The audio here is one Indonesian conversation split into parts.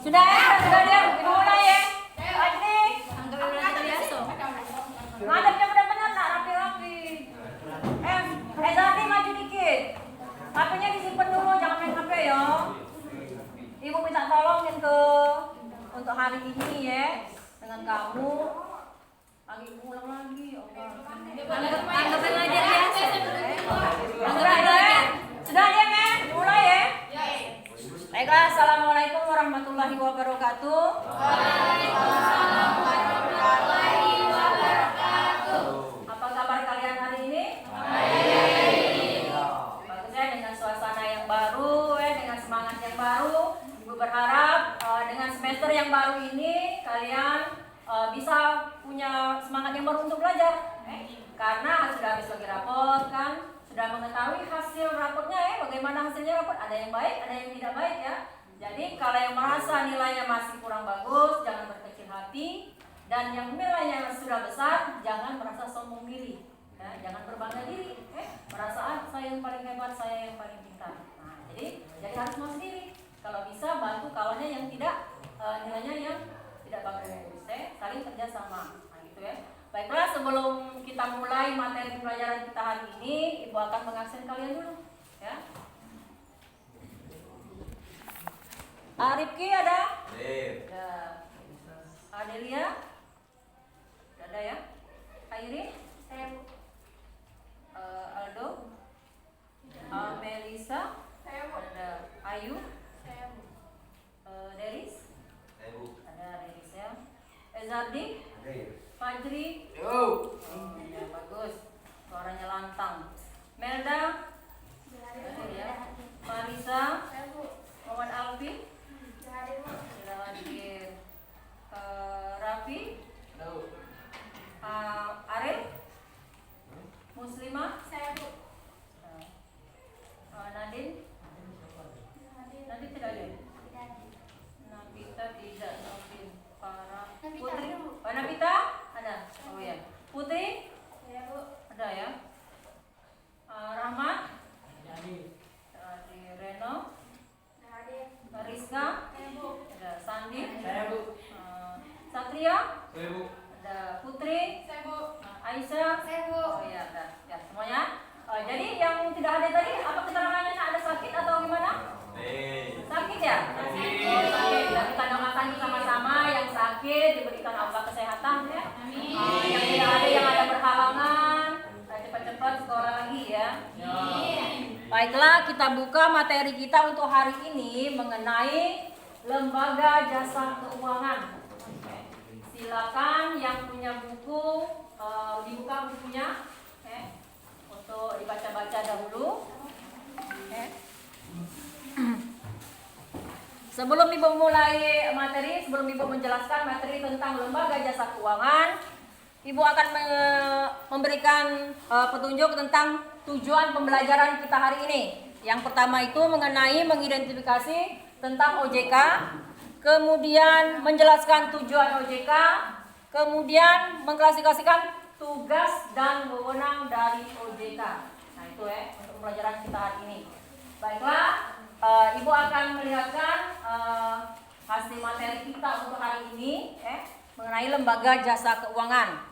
Sudah ya, sudah diam. Ibu mulai ya. Lagi. Ngadepnya benar-benar nak rapi-rapi. Zati maju dikit. HP-nya disimpan dulu, jangan main HP ya. Ibu minta tolongin untuk hari ini ya dengan kamu. Lagi ulang lagi. Anggap belajar biasa. Sudah ya, Men? Mulai ya. Baiklah, assalamualaikum warahmatullahi wabarakatuh. Waalaikumsalam warahmatullahi wabarakatuh. Apa kabar kalian hari ini? Baik. Bagus ya, dengan suasana yang baru, dengan semangat yang baru. Ibu berharap dengan semester yang baru ini kalian bisa punya semangat yang baru untuk belajar. Karena sudah habis lagi rapot kan, sudah mengetahui hasil rapotnya ya, bagaimana hasilnya rapot, ada yang baik, ada yang tidak baik ya. Jadi kalau yang merasa nilainya masih kurang bagus, jangan berkecil hati, dan yang nilainya sudah besar, jangan merasa sombong diri, ya. Jangan berbangga diri, merasa saya yang paling hebat, saya yang paling pintar. Nah, jadi harus mau sendiri. Kalau bisa bantu kawannya yang tidak nilainya yang tidak bagus, saling kerjasama, nah, gitu ya. Baiklah, sebelum kita mulai materi pelajaran kita hari ini, Ibu akan mengabsen kalian dulu, ya. Arifki ada? Ada. Adelia? Ada ya? Airin? Saya Bu. Aldo? Melisa? Saya Bu. Ada. Ayu? Saya Bu. Deris? Saya Bu. Ada Deris ya. Ezardi? Fajri? Yo. Ya, bagus. Suaranya lantang. Melda? Ada ya. Marisa? Saya Bu. Muhammad Alfi? Saya Bu. Sudah hadir. Raffi? Arif? Muslimah? Saya Bu. Nadine? Nadine tidak ada? Nabita tidak. Nadine. Farah. Nabita Putri? ada, Bu. Oh, Nabita? Ada? Oh ya. Putri? Saya Bu. Ada ya. Rahmat? Ada. Reno? Hadir. Rizka? Saya Bu. Ada. Sandi? Saya Bu. Satria? Saya Bu. Ada. Putri? Saya Bu. Aisyah? Saya Bu. Oh iya, ada. Ya, semuanya. Jadi yang tidak hadir tadi, apa keterangannya? Ada sakit atau gimana? Sakit ya? Sakit. Oh, sakit. Dan kita doakan sama-sama yang sakit diberikan Allah kesehatan ya. Yang tidak ada, yang ada berhalangan, cepat-cepat sekolah lagi ya. Baiklah, kita buka materi kita untuk hari ini mengenai lembaga jasa keuangan. Silakan yang punya buku dibuka bukunya, untuk dibaca-baca dahulu. Sebelum Ibu mulai materi, sebelum Ibu menjelaskan materi tentang lembaga jasa keuangan, Ibu akan memberikan petunjuk tentang tujuan pembelajaran kita hari ini. Yang pertama itu mengenai mengidentifikasi tentang OJK, kemudian menjelaskan tujuan OJK, kemudian mengklasifikasikan tugas dan wewenang dari OJK. Nah itu ya untuk pembelajaran kita hari ini. Baiklah, Ibu akan melihatkan hasil materi kita untuk hari ini mengenai lembaga jasa keuangan.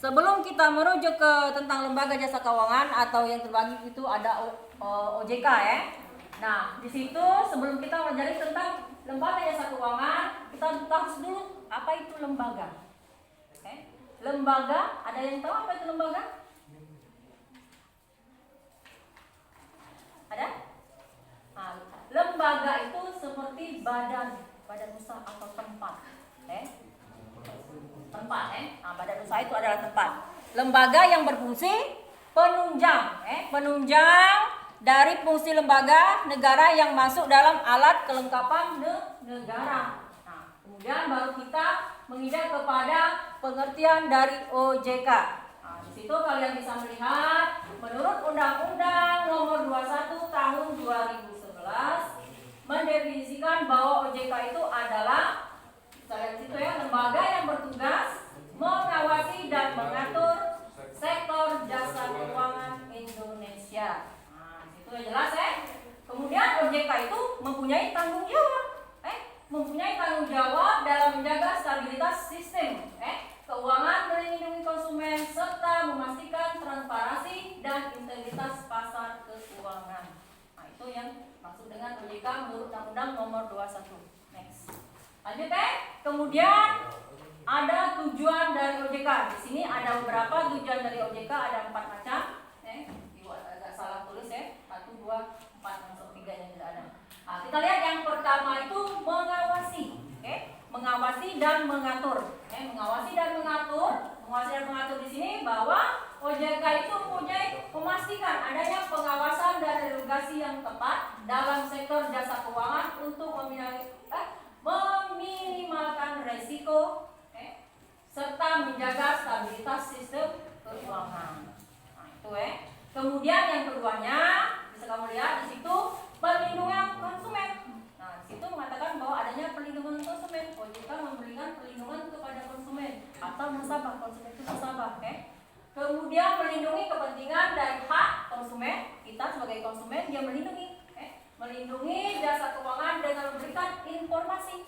Sebelum kita merujuk ke tentang lembaga jasa keuangan atau yang terbagi itu ada OJK ya. Nah di situ sebelum kita mempelajari tentang lembaga jasa keuangan, kita harus dulu apa itu lembaga. Lembaga, ada yang tahu apa itu lembaga? Ada? Nah, lembaga itu seperti badan usaha atau tempat. Tempat, Nah, badan usaha itu adalah tempat. Lembaga yang berfungsi penunjang, penunjang dari fungsi lembaga negara yang masuk dalam alat kelengkapan negara. Nah, kemudian baru kita menginjak kepada pengertian dari OJK. Nah, di situ kalian bisa melihat menurut Undang-Undang Nomor 21 Tahun 2011 mendefinisikan bahwa OJK itu adalah, kita lihat di situ ya, lembaga yang bertugas mengawasi dan mengatur sektor jasa keuangan Indonesia. Nah, itu jelas ya. Kemudian OJK itu mempunyai tanggung jawab. mempunyai tanggung jawab dalam menjaga stabilitas sistem keuangan, melindungi konsumen, serta memastikan transparansi dan integritas pasar keuangan. Nah, itu yang maksud dengan OJK menurut Undang-Undang Nomor 21. Next. Lanjut Kemudian ada tujuan dari OJK. Di sini ada beberapa tujuan dari OJK, ada 4 macam. Ibu agak salah tulis 1, 2, 4, masuk 3 yang tidak ada. Nah, kita lihat yang pertama itu mengawasi. Mengawasi dan mengatur. Mengawasi dan mengatur di sini bahwa OJK itu mempunyai memastikan adanya pengawasan dan regulasi yang tepat dalam sektor jasa keuangan untuk meminimalkan resiko serta menjaga stabilitas sistem keuangan. Nah, itu Kemudian yang keduanya bisa kamu lihat di situ perlindungan konsumen. Nah, di situ mengatakan bahwa adanya perlindungan konsumen. OJK memberikan perlindungan kepada konsumen atau nasabah. Konsumen itu nasabah, Kemudian melindungi kepentingan dan hak konsumen. Kita sebagai konsumen dia melindungi jasa keuangan dengan memberikan informasi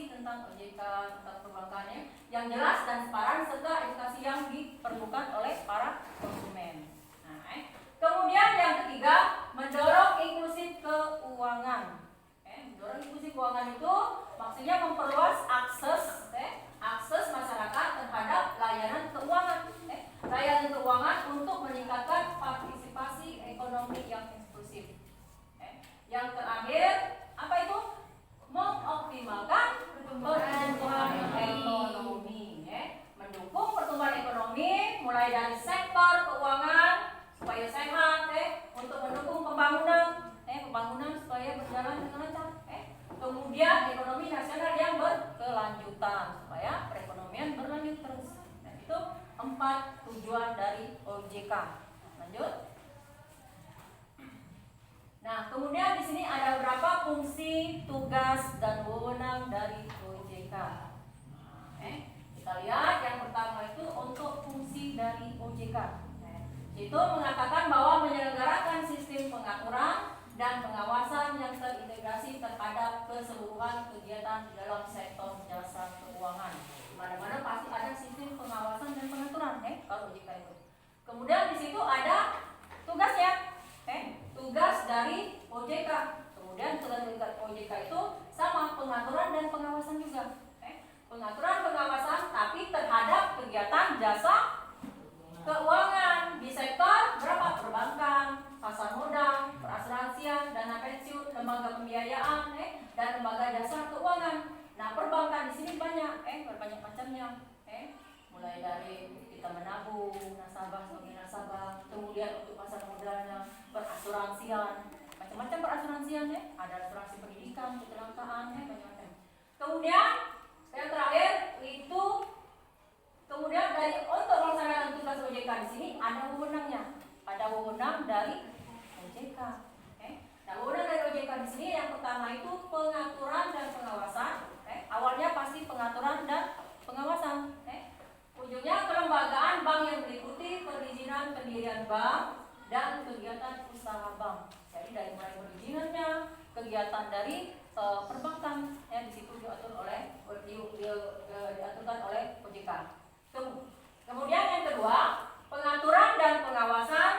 tentang OJK, tentang perbankan yang jelas dan transparan serta edukasi yang diperlukan oleh para konsumen. Nah, kemudian yang ketiga mendorong inklusif keuangan. Mendorong inklusif keuangan itu maksudnya memperluas akses masyarakat terhadap layanan keuangan. Layanan keuangan untuk meningkatkan partisipasi ekonomi yang inklusif. Yang terakhir apa itu? Mengoptimalkan pertumbuhan ekonomi. Mendukung pertumbuhan ekonomi mulai dari sektor keuangan supaya sehat, untuk mendukung pembangunan supaya berjalan dengan lancar. Kemudian ekonomi nasional yang berkelanjutan supaya perekonomian berlanjut terus. Nah, itu 4 tujuan dari OJK. Lanjut. Nah, kemudian di sini ada beberapa fungsi, tugas, dan wewenang dari OJK. Kita lihat yang pertama itu untuk fungsi dari OJK. Itu mengatakan bahwa menyelenggarakan sistem pengaturan dan pengawasan yang terintegrasi terhadap keseluruhan kegiatan di dalam sektor jasa keuangan. Di mana-mana pasti ada sistem pengawasan dan pengaturan, kalau OJK itu. Kemudian di situ ada tugasnya. Tugas dari OJK. Kemudian tugas OJK itu sama, pengaturan dan pengawasan juga. Pengaturan pengawasan tapi terhadap kegiatan jasa keuangan di sektor berapa? Perbankan, pasar modal, perasuransian, dana pensiun, lembaga pembiayaan, dan lembaga jasa keuangan. Nah, perbankan di sini banyak, berbanyak macamnya. Mulai dari kita menabung, nasabah sebagai nasabah, kemudian untuk pasar modalnya, perasuransian, macam-macam perasuransian, ada asuransi pendidikan, kecelakaan, macam-macam. Kemudian yang terakhir itu kemudian dari untuk melaksanakan tugas OJK di sini ada wewenangnya, ada wewenang dari OJK. Nah, wewenang dari OJK di sini yang pertama itu pengaturan dan pengawasan. Awalnya pasti pengaturan dan pengawasan. Ujungnya kelembagaan bank yang meliputi perizinan pendirian bank dan kegiatan usaha bank. Jadi dari mulai perizinannya, kegiatan dari perbankan yang di situ diaturkan oleh OJK. Kemudian yang kedua, pengaturan dan pengawasan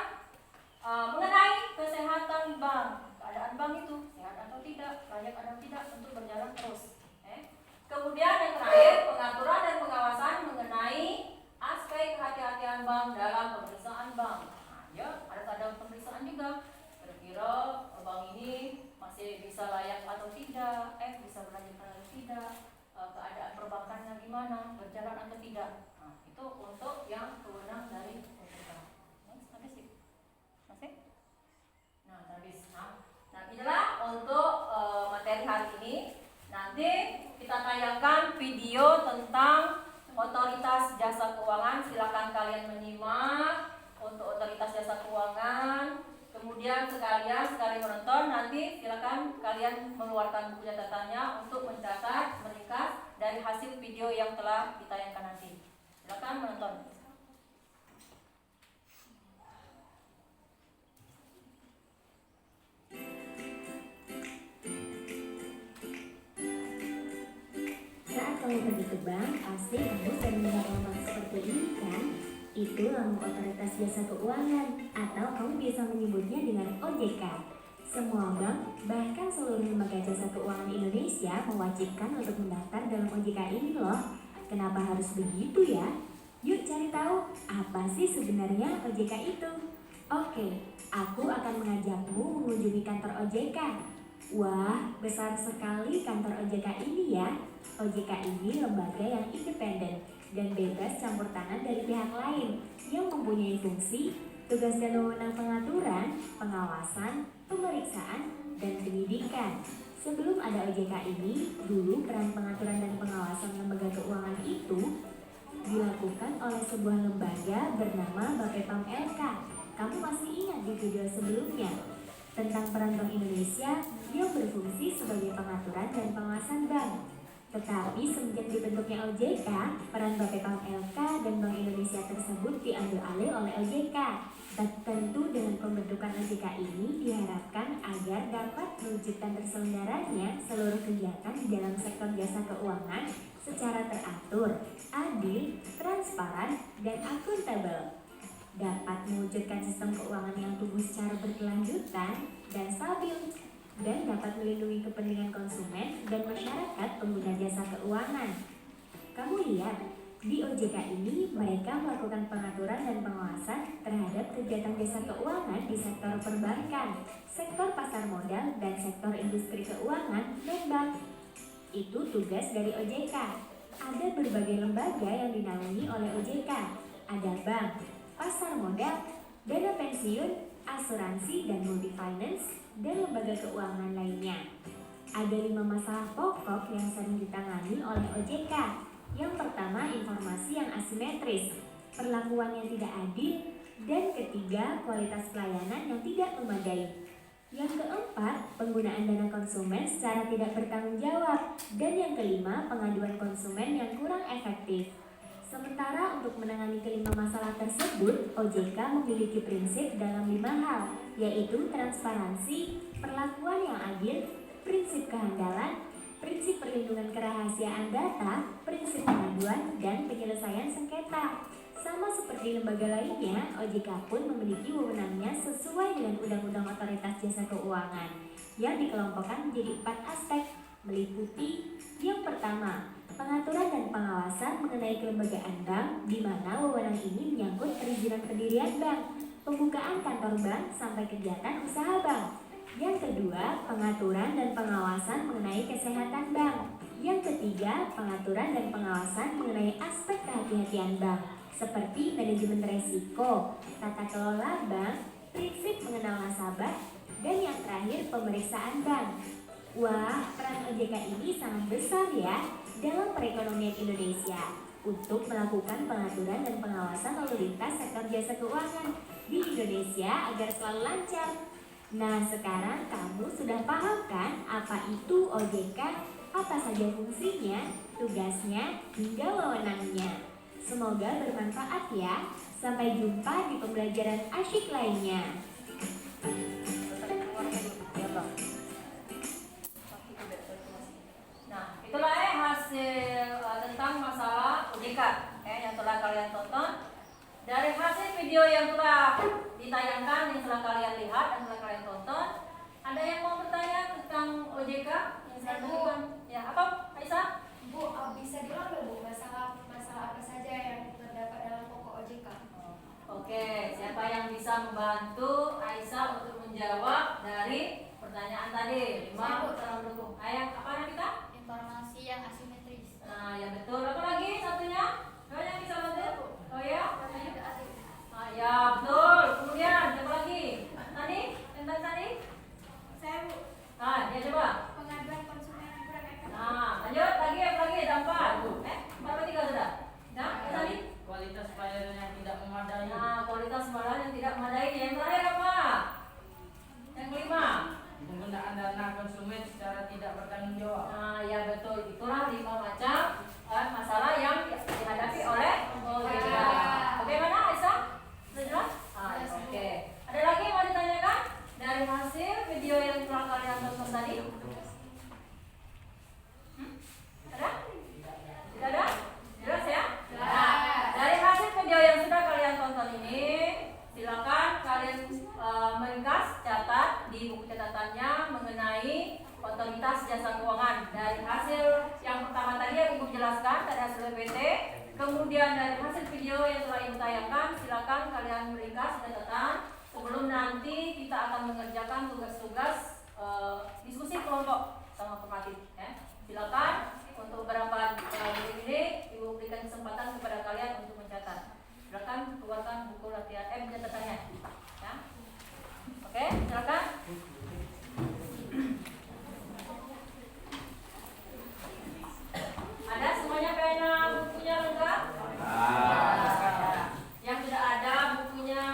mengenai kesehatan bank. Keadaan bank itu sehat atau tidak, layak atau tidak untuk berjalan terus. Kemudian yang terakhir, pengaturan dan pengawasan mengenai aspek kehati-hatian bank dalam pemeriksaan bank. Nah, ada pemeriksaan juga. Kira-kira bank ini masih bisa layak atau tidak, bisa berlanjut atau tidak, keadaan perbankannya gimana, berjalan atau tidak. Nah, itu untuk yang kewenangan dari OJK. Masih? Nah, habis. Nah, inilah untuk materi hari ini. Nanti kita tayangkan video tentang otoritas jasa keuangan. Silakan kalian menyimak untuk otoritas jasa keuangan. Kemudian sekali menonton, nanti silakan kalian mengeluarkan buku catatannya untuk mencatat, meringkas dari hasil video yang telah ditayangkan nanti. Silakan menonton. kamu pergi ke bank, pasti kamu sering melihat lambang seperti ini kan? Itu lambang otoritas jasa keuangan, atau kamu biasa menyebutnya dengan OJK. Semua bank, bahkan seluruh lembaga jasa keuangan Indonesia mewajibkan untuk mendaftar dalam OJK ini loh. Kenapa harus begitu ya? Yuk cari tahu, apa sih sebenarnya OJK itu? Oke, aku akan mengajakmu mengunjungi kantor OJK. Wah, besar sekali kantor OJK ini ya. OJK ini lembaga yang independen dan bebas campur tangan dari pihak lain yang mempunyai fungsi, tugas dan wewenang pengaturan, pengawasan, pemeriksaan, dan penyidikan. Sebelum ada OJK ini, dulu peran pengaturan dan pengawasan lembaga keuangan itu dilakukan oleh sebuah lembaga bernama Bapepam LK. Kamu masih ingat di video sebelumnya tentang peran Bank Indonesia yang berfungsi sebagai pengaturan dan pengawasan bank. Tetapi semenjak dibentuknya OJK, peran Bapepam LK dan Bank Indonesia tersebut diambil alih oleh OJK. Tentu dengan pembentukan OJK ini diharapkan agar dapat mewujudkan terselenggaranya seluruh kegiatan di dalam sektor jasa keuangan secara teratur, adil, transparan, dan akuntabel. Dapat mewujudkan sistem keuangan yang tumbuh secara berkelanjutan dan stabil, dan dapat melindungi kepentingan konsumen dan masyarakat pengguna jasa keuangan. Kamu lihat, di OJK ini mereka melakukan pengaturan dan pengawasan terhadap kegiatan jasa keuangan di sektor perbankan, sektor pasar modal, dan sektor industri keuangan dan bank. Itu tugas dari OJK. Ada berbagai lembaga yang dinaungi oleh OJK. Ada bank, pasar modal, dana pensiun, asuransi dan multi-finance, dan lembaga keuangan lainnya. Ada 5 masalah pokok yang sering ditangani oleh OJK. Yang pertama, informasi yang asimetris, perlakuan yang tidak adil, dan ketiga, kualitas pelayanan yang tidak memadai. Yang keempat, penggunaan dana konsumen secara tidak bertanggung jawab, dan yang kelima, pengaduan konsumen yang kurang efektif. Sementara untuk menangani kelima masalah tersebut, OJK memiliki prinsip dalam 5 hal, yaitu transparansi, perlakuan yang adil, prinsip kehandalan, prinsip perlindungan kerahasiaan data, prinsip pengaduan, dan penyelesaian sengketa. Sama seperti lembaga lainnya, OJK pun memiliki wewenangnya sesuai dengan Undang-Undang Otoritas Jasa Keuangan yang dikelompokkan menjadi 4 aspek, meliputi yang pertama, pengaturan dan pengawasan mengenai kelembagaan bank, di mana wewenang ini menyangkut perizinan pendirian bank, pembukaan kantor bank, sampai kegiatan usaha bank. Yang kedua, pengaturan dan pengawasan mengenai kesehatan bank. Yang ketiga, pengaturan dan pengawasan mengenai aspek kehati-hatian bank, seperti manajemen resiko, tata kelola bank, prinsip mengenal nasabah, dan yang terakhir, pemeriksaan bank. Wah, peran OJK ini sangat besar ya dalam perekonomian Indonesia untuk melakukan pengaturan dan pengawasan lalu lintas sektor jasa keuangan di Indonesia agar selalu lancar. Nah, sekarang kamu sudah paham kan apa itu OJK, apa saja fungsinya, tugasnya, hingga wewenangnya. Semoga bermanfaat ya. Sampai jumpa di pembelajaran asyik lainnya. Nah, itulah hasil tentang masalah OJK yang telah kalian tonton. Dari hasil video yang telah ditayangkan, yang telah kalian lihat dan telah kalian tonton, ada yang mau bertanya tentang OJK? Yang saya berikan, ya apa, Aisyah? Bu, bisa diulang dong Bu, masalah apa saja yang terdapat dalam pokok OJK? Oke, siapa yang bisa membantu Aisyah untuk menjawab dari pertanyaan tadi? 5 salam mendukung. Ayah, apa nama kita? Informasi yang asimetris. Nah, ya betul. Apa lagi satunya? Ada yang bisa bantu? Oh ya? Ya betul. Kemudian apa lagi? Tadi? Tentang tadi? Saya Bu, Ya coba. pengaduan konsumen yang kurang efektif. Lanjut lagi apa lagi? Ada 4. 4 3 sudah? Nah, tadi? Kualitas pelayanan yang tidak memadai. Kualitas pelayanan yang tidak memadai. Yang terakhir apa? Yang kelima. Penggunaan dana konsumen secara tidak bertanggung jawab. Ya betul. Itulah 5 macam masalah yang dihadapi oleh OJK. Bagaimana Aisyah? Sudah jelas? Oke. Ada lagi di buku catatannya mengenai otoritas jasa keuangan. Dari hasil yang pertama tadi yang Ibu jelaskan dari hasil BPT, kemudian dari hasil video yang telah Ibu tayangkan, silakan kalian meringkas catatan sebelum nanti kita akan mengerjakan tugas-tugas diskusi kelompok sama formatif. Ya. Silakan untuk beberapa menit ini Ibu berikan kesempatan kepada kalian untuk mencatat. Silakan keluarkan buku latihan catatannya. Ya. Oke, silakan. Ada semuanya pena bukunya lengkap? Yang sudah ada bukunya,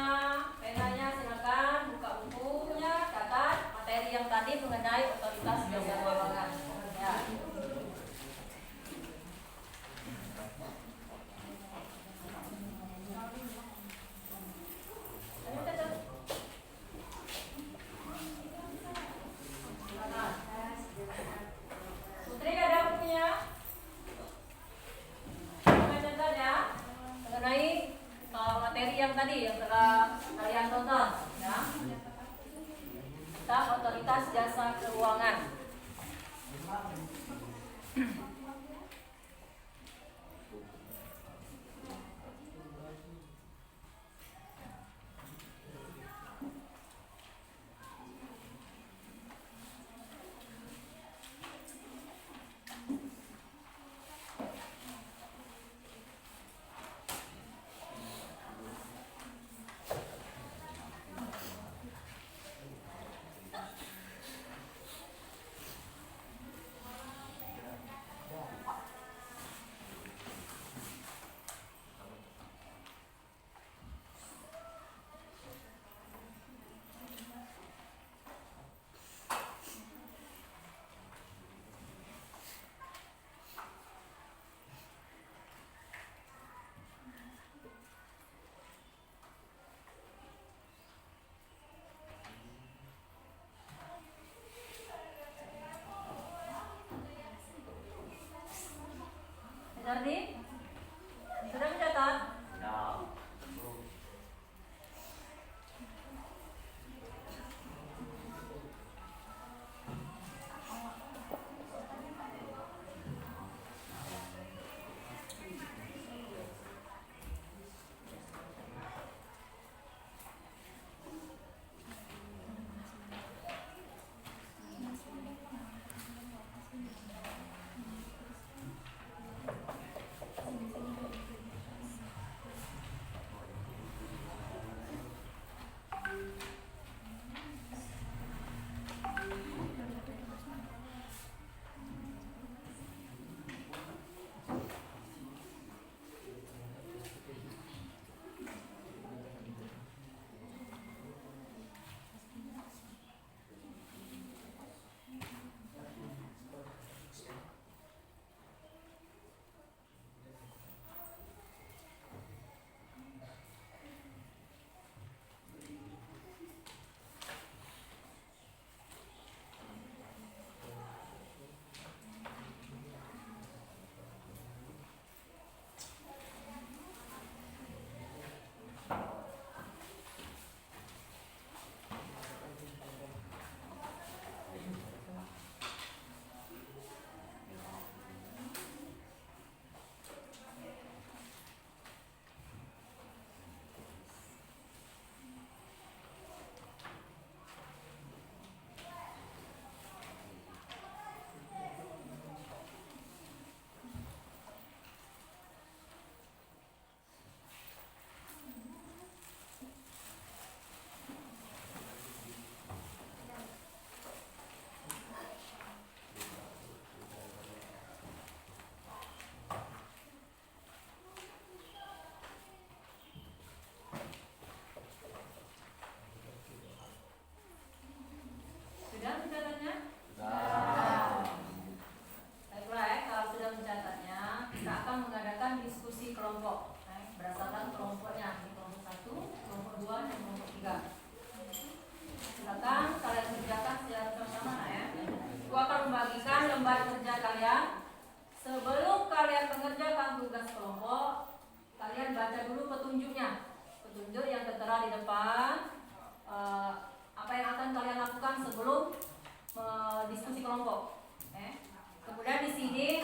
penanya silakan buka bukunya, catat materi yang tadi mengenai otoritas jasa keuangan. Ya. Ayo catat. Putri ada bukunya? Catat ya mengenai materi yang tadi yang telah kalian tonton ya, tentang otoritas jasa keuangan.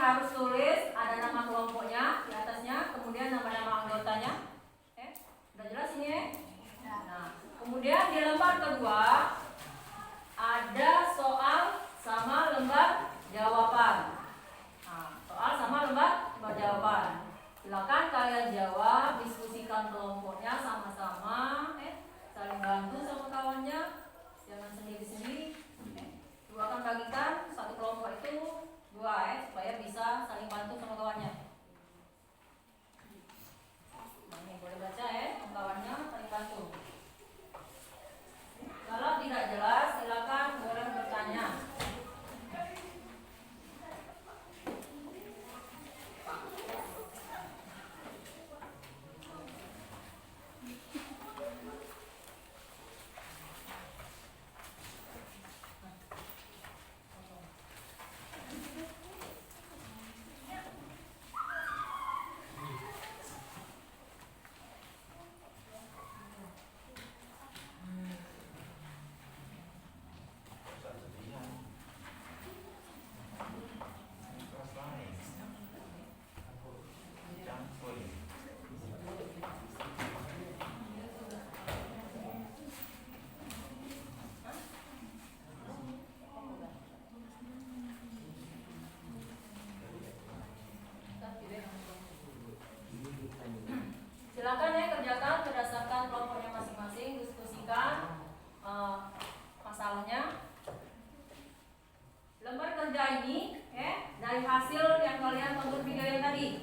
harus tulis ada nama kelompoknya di atasnya, kemudian nama-nama anggotanya. Udah jelas ini ya? Nah, kemudian di lembar kedua ada soal sama lembar jawaban. Nah, soal sama lembar jawaban. Silakan kalian jawab, diskusikan kelompoknya sama-sama, saling bantu sama kawannya, jangan sendiri-sendiri. Dua akan bagikan satu kelompok itu dua supaya bisa saling bantu sama kawannya. Ini boleh baca kawannya saling bantu. Kalau tidak jelas silakan boleh bertanya. Silakan kerjakan berdasarkan kelompoknya masing-masing, diskusikan masalahnya. Lembar kerja ini dari hasil yang kalian tonton video yang tadi.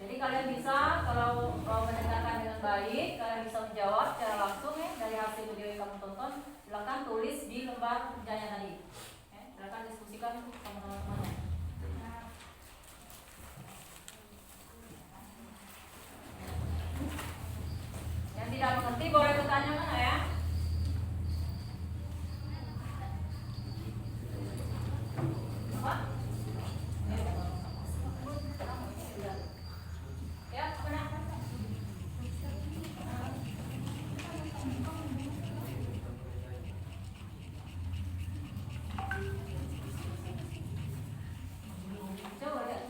Jadi kalian bisa kalau mendengarkan dengan baik, kalian bisa menjawab secara langsung dari hasil video yang kamu tonton. Silakan tulis di lembar kerjanya tadi. Silakan diskusikan sama teman-temannya. Yang tidak mengerti boleh bertanya mana ya? Apa? Ya, mana? Coba lihat.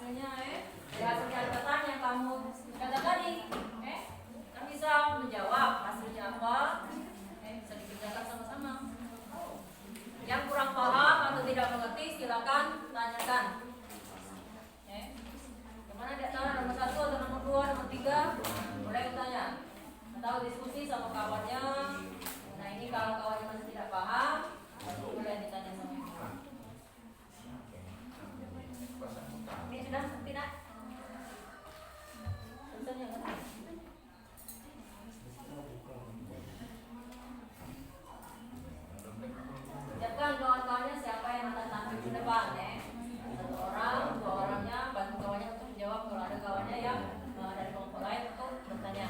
hasilnya, dari hasil catatan yang kamu catat tadi, kan bisa menjawab hasilnya apa, bisa dikerjakan sama-sama. Yang kurang paham atau tidak mengerti silakan tanyakan. Gimana di antara nomor 1 atau nomor 2, nomor 3, boleh bertanya atau diskusi sama kawannya. Nah ini kalau kawannya masih tidak paham, boleh ditanya sama ibu. Ini sudah tidak? Tulisannya kan? Siapkan kawan-kawannya siapa yang akan tampil ke depan, Satu orang, dua orangnya bantu kawannya untuk menjawab kalau ada kawannya yang dari kelompok lain untuk bertanya.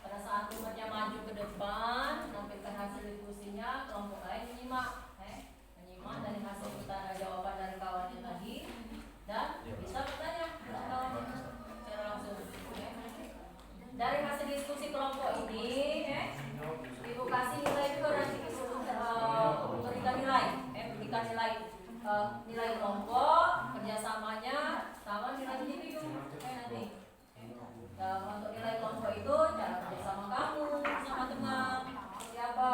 Pada saat umatnya maju ke depan, menampilkan hasil diskusinya, kelompok lain menyimak, menyimak dari hasil jawaban dari kawannya tadi dan bisa bertanya kepada kawannya secara langsung. Dari hasil diskusi kelompok ini, ibu kasih nilai juga nanti ibu memberikan nilai, berikan nilai kelompok kerjasamanya sama nilai individu, nanti. Untuk nilai kelompok itu cara kerjasama kamu sama teman, seperti apa,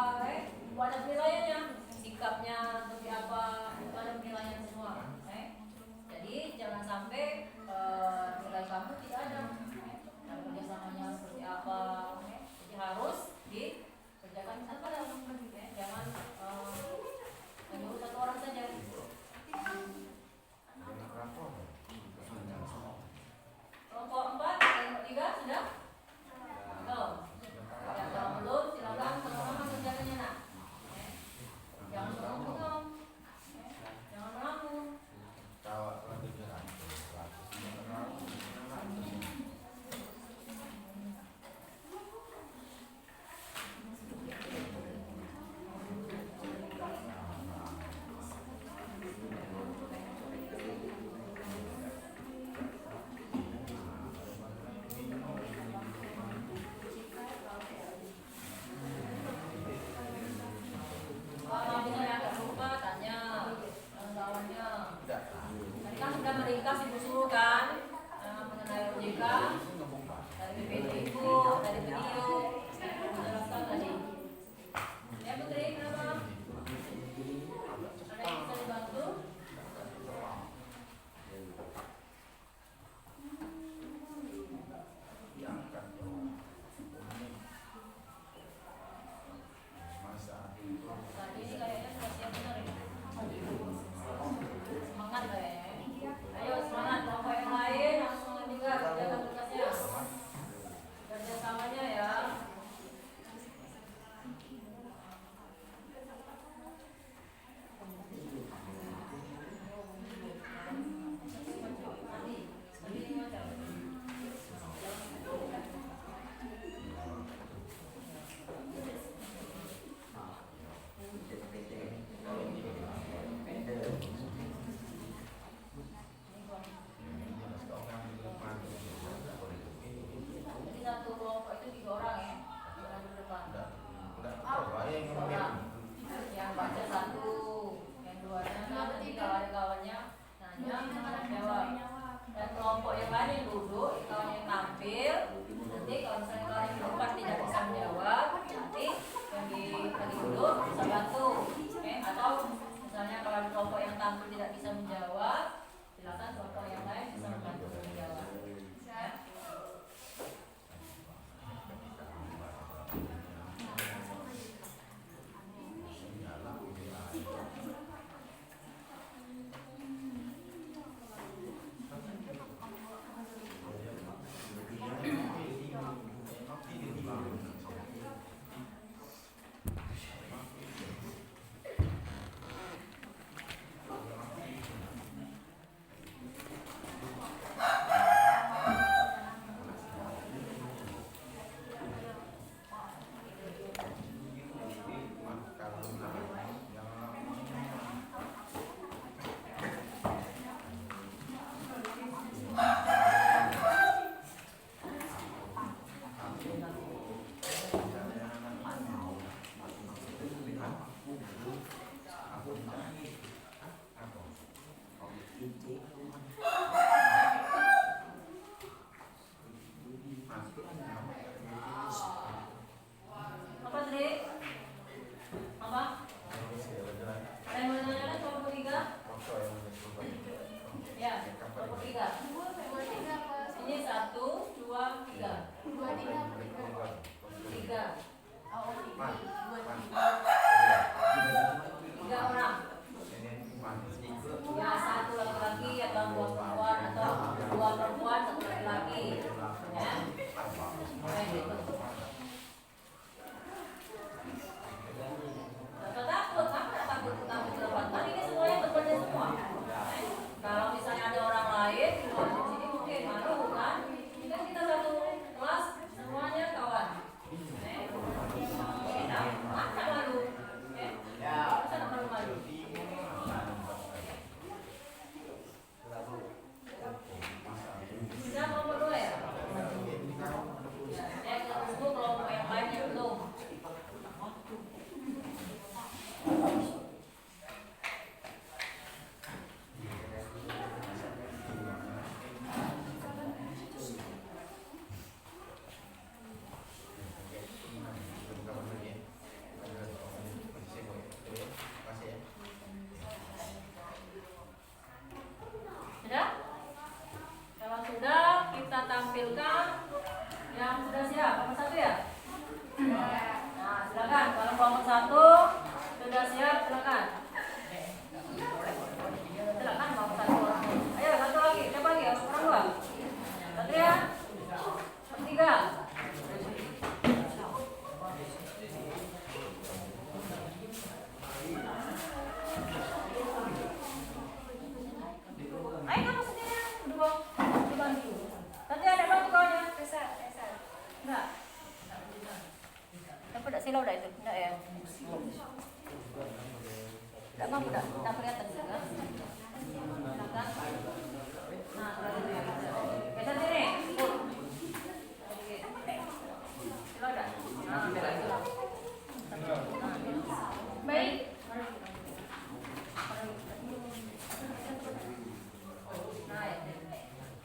ibu ada penilaiannya, sikapnya seperti apa, ibu ada penilaian semua. Jadi jangan sampai nilai kamu tidak ada. Dan kerjasamanya seperti apa, jadi harus dikerjakan bareng, jangan menyuruh satu orang saja. Kelompok 4, kelompok 3 sudah? Tidak kelihatan juga. Silakan. Nah, geser sini. Silakan. Baik.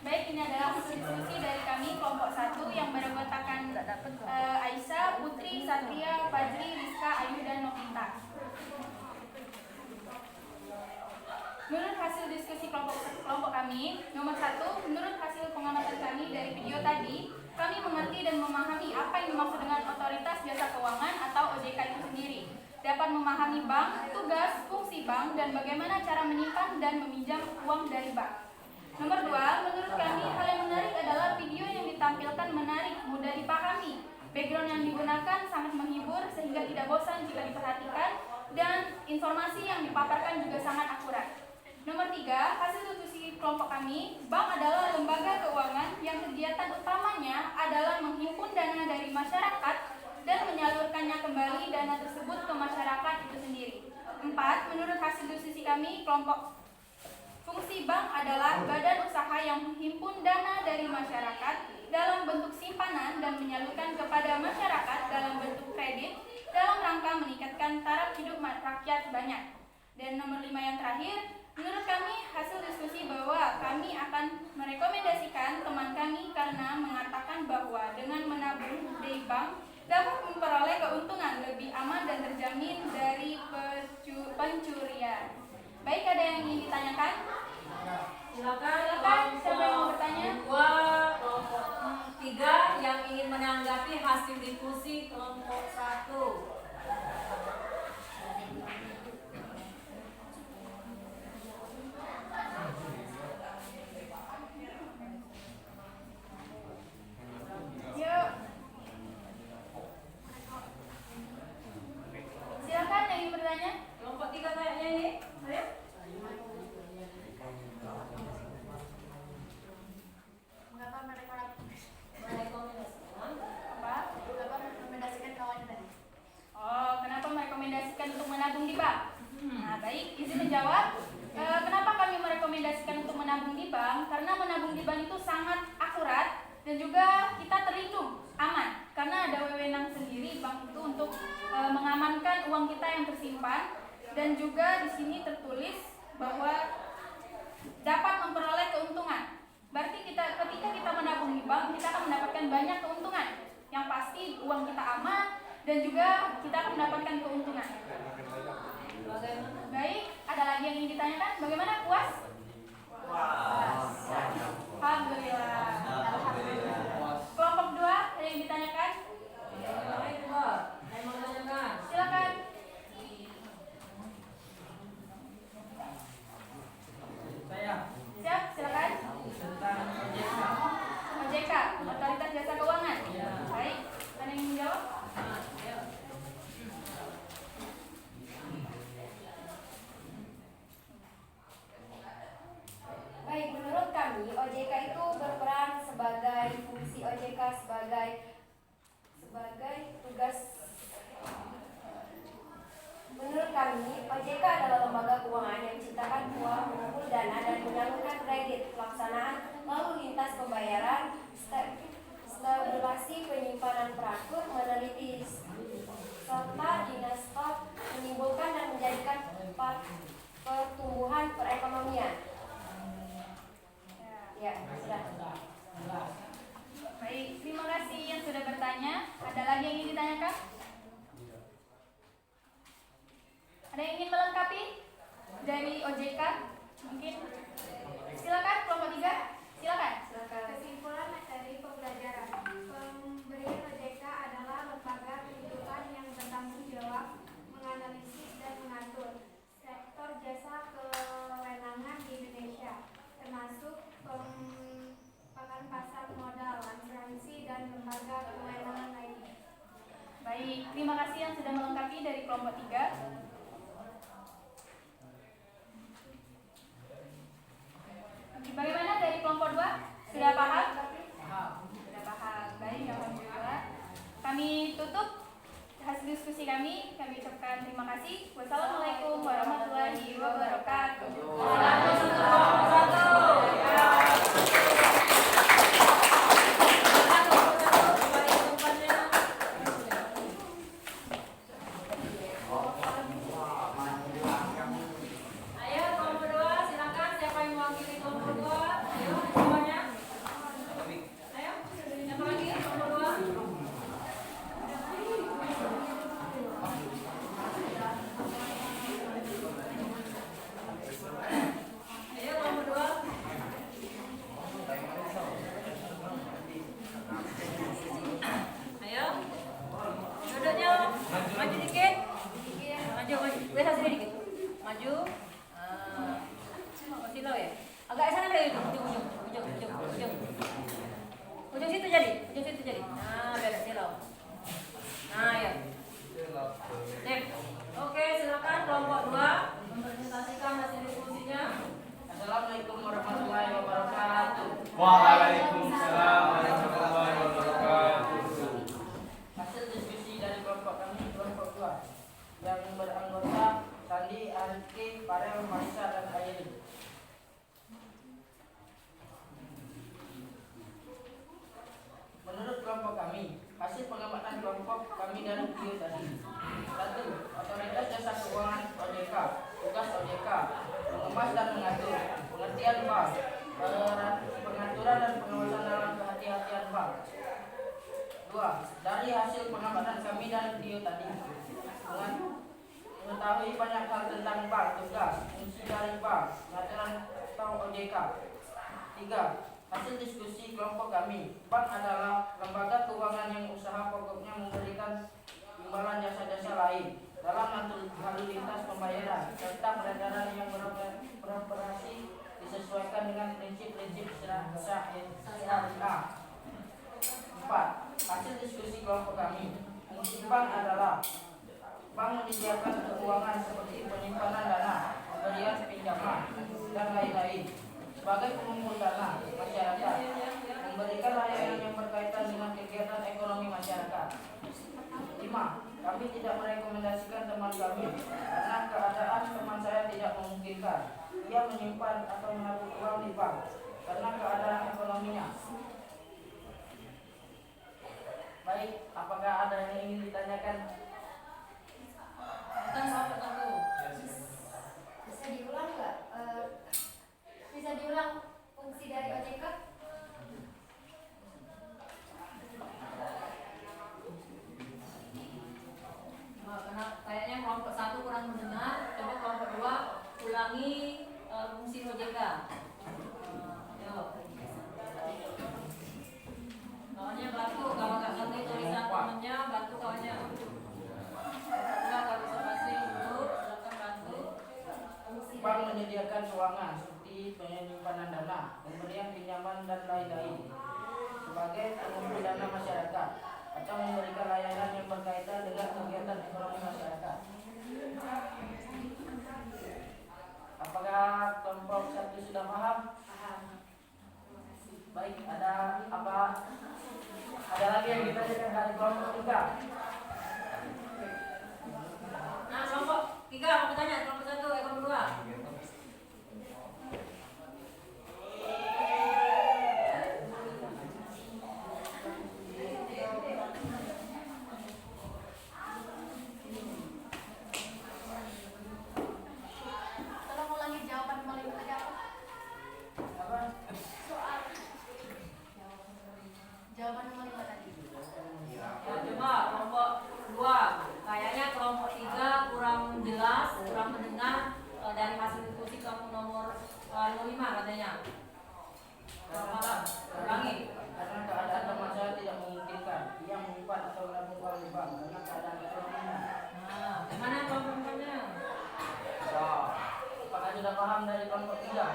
Baik, ini adalah hasil diskusi dari kami kelompok 1 yang beranggotakan Aisyah, Putri, Satria, Fajri, Rizka, Ayu, dan Novita. Menurut hasil diskusi kelompok kami, nomor 1, menurut hasil pengamatan kami dari video tadi, kami mengerti dan memahami apa yang dimaksud dengan otoritas jasa keuangan atau OJK itu sendiri. Dapat memahami bank, tugas, fungsi bank, dan bagaimana cara menyimpan dan meminjam uang dari bank. Nomor 2, menurut kami hal yang menarik adalah video yang ditampilkan menarik, mudah dipahami. Background yang digunakan sangat menghibur sehingga tidak bosan jika diperhatikan, dan informasi yang dipaparkan juga sangat akurat. Nomor 3, hasil diskusi kelompok kami, bank adalah lembaga keuangan yang kegiatan utamanya adalah menghimpun dana dari masyarakat dan menyalurkannya kembali dana tersebut ke masyarakat itu sendiri. 4, menurut hasil diskusi kami, kelompok fungsi bank adalah badan usaha yang menghimpun dana dari masyarakat dalam bentuk simpanan dan menyalurkan kepada masyarakat dalam bentuk kredit dalam rangka meningkatkan taraf hidup rakyat banyak. Dan nomor 5 yang terakhir, menurut kami hasil diskusi bahwa kami akan merekomendasikan teman kami karena mengatakan bahwa dengan menabung di bank dapat memperoleh keuntungan lebih aman dan terjamin dari pencurian. Baik, ada yang ingin ditanyakan? Silakan. Siapa yang mau bertanya? Kelompok 3 yang ingin menanggapi hasil diskusi kelompok 1. Yuk. Silakan yang ingin bertanya. Kelompok 3 kayaknya ini. Ayo. Mengapa merekomendasikan kawan tadi? Oh, kenapa merekomendasikan untuk menabung di bank? Nah, baik, izin menjawab. Kenapa kami merekomendasikan untuk menabung di bank? Karena menabung di bank itu sangat akurat dan juga kita terlindung, aman. Karena ada wewenang sendiri bank itu untuk mengamankan uang kita yang tersimpan, dan juga di sini tertulis bahwa dapat memperoleh keuntungan. Berarti ketika kita menabung di bank, kita akan mendapatkan banyak keuntungan. Yang pasti uang kita aman dan juga kita akan mendapatkan keuntungan. Baik, ada lagi yang ingin ditanyakan? Bagaimana, puas? Puas. Alhamdulillah. Kelompok 2, ada yang ditanyakan? Silakan. Saya Siap, silakan. tentang OJK, Otoritas Jasa Keuangan. Baik, ada yang ingin menjawab? Baik, menurut kami OJK itu berperan sebagai fungsi OJK sebagai tugas. Menurut kami, OJK adalah lembaga keuangan yang menciptakan uang, mengumpul dana, dan menyalurkan kredit, pelaksanaan lalu lintas pembayaran, stabilisasi penyimpanan prakur, meneliti serta dinas stok, menimbulkan dan menjadikan pertumbuhan perekonomian. Ya, sudah. Baik, terima kasih yang sudah bertanya. Ada lagi yang ingin ditanyakan? Ada yang ingin melengkapi dari OJK? Mungkin silakan kelompok 3. Silakan. Kesimpulan dari pembelajaran, pemberian OJK adalah lembaga kehidupan yang bertanggung jawab, menganalisis dan mengatur sektor jasa kewenangan di Indonesia, termasuk pemempakan pasar modal, asuransi, dan lembaga kewenangan lainnya. Baik, terima kasih yang sudah melengkapi dari kelompok 3. Bagaimana dari kelompok 2? Sudah paham? Sudah paham. Baik, alhamdulillah. Kami tutup hasil diskusi kami. Kami ucapkan terima kasih. Wassalamualaikum warahmatullahi wabarakatuh. silau ya. Agak sana deh, ujung. Ujung situ jadi. Nah, beres silau. Nah, ya. Sip. Oke, silakan kelompok 2 mempresentasikan hasil diskusinya. Assalamualaikum warahmatullahi wabarakatuh. Waalaikumsalam warahmatullahi wabarakatuh. Hasil diskusi dari kelompok kami kelompok 2 yang beranggota Sandi, Arifki, Farel, Marisa, dan Ayeli. Menurut kelompok kami, hasil pengamatan kelompok kami dari video tadi. 1. Otoritas Jasa Keuangan OJK. Tugas OJK mengemas dan mengatur pengertian bank, pengaturan dan pengawasan dalam kehati-hatian bank. 2. Dari hasil pengamatan kami dan video tadi, mengetahui banyak hal tentang bank, tugas, fungsi dari bank, pengaturan atau OJK. 3. Hasil diskusi kelompok kami, bank adalah lembaga keuangan yang usaha pokoknya memberikan imbalan jasa-jasa lain dalam lalu lintas pembayaran serta peredaran yang beroperasi disesuaikan dengan prinsip-prinsip syariah. 4. Hasil diskusi kelompok kami, fungsi bank adalah bank menyediakan keuangan seperti penyimpanan dana, pemberian pinjaman, dan lain-lain. Sebagai pengumpul dana masyarakat, memberikan layanan yang berkaitan dengan kegiatan ekonomi masyarakat. 5. Kami tidak merekomendasikan teman kami karena keadaan teman saya tidak memungkinkan. Ia menyimpan atau menabung uang di bank karena keadaan ekonominya. Baik, apakah ada yang ingin ditanyakan? Bisa diulang nggak? Bisa diulang fungsi dari OJK? Karena kayaknya kelompok 1 kurang mendengar, coba kelompok 2 ulangi fungsi OJK. Kawannya bantu, kalau nggak ngerti tulisan temennya bantu kawannya. Udah kalau bisa pasti dulu, silakan bantu. Bank menyediakan keuangan seperti penyimpanan dana, pemberian pinjaman, dan lain-lain sebagai pengumpul dana masyarakat atau memberikan layanan yang berkaitan dengan kegiatan ekonomi masyarakat. Apakah kelompok 1 sudah paham? Baik, ada apa? Ada lagi yang ditanyakan dari kelompok 3? Nah, kelompok 3 mau bertanya, kelompok 1, kelompok 2. Tolong ulangi jawaban kembali tadi apa? Apa? Jawaban kembali tadi. Ya, coba kelompok 2. Kayaknya kelompok 3 kurang jelas, kurang mendengar dari hasil diskusi kelompok nomor 5 katanya. Ulangi. Karena keadaan teman saya tidak memungkinkan, ia menyimpan atau menabung uang di bank karena keadaan ekonominya. Nah, gimana kelompok-kelompoknya? Apakah sudah paham dari kelompok 3?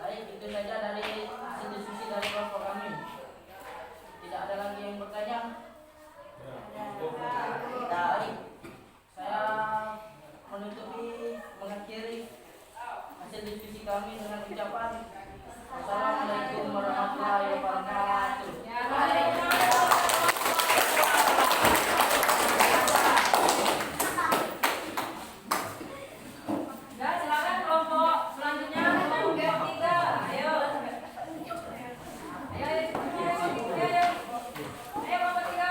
Baik, itu saja dari hasil diskusi dari kelompok kami. Tidak ada lagi yang bertanya? Baik, saya mengakhiri hasil diskusi kami dengan ucapan Assalamualaikum warahmatullahi wabarakatuh. Ya, silakan kelompok selanjutnya, kelompok 3. Ayo. Ayo kelompok 3.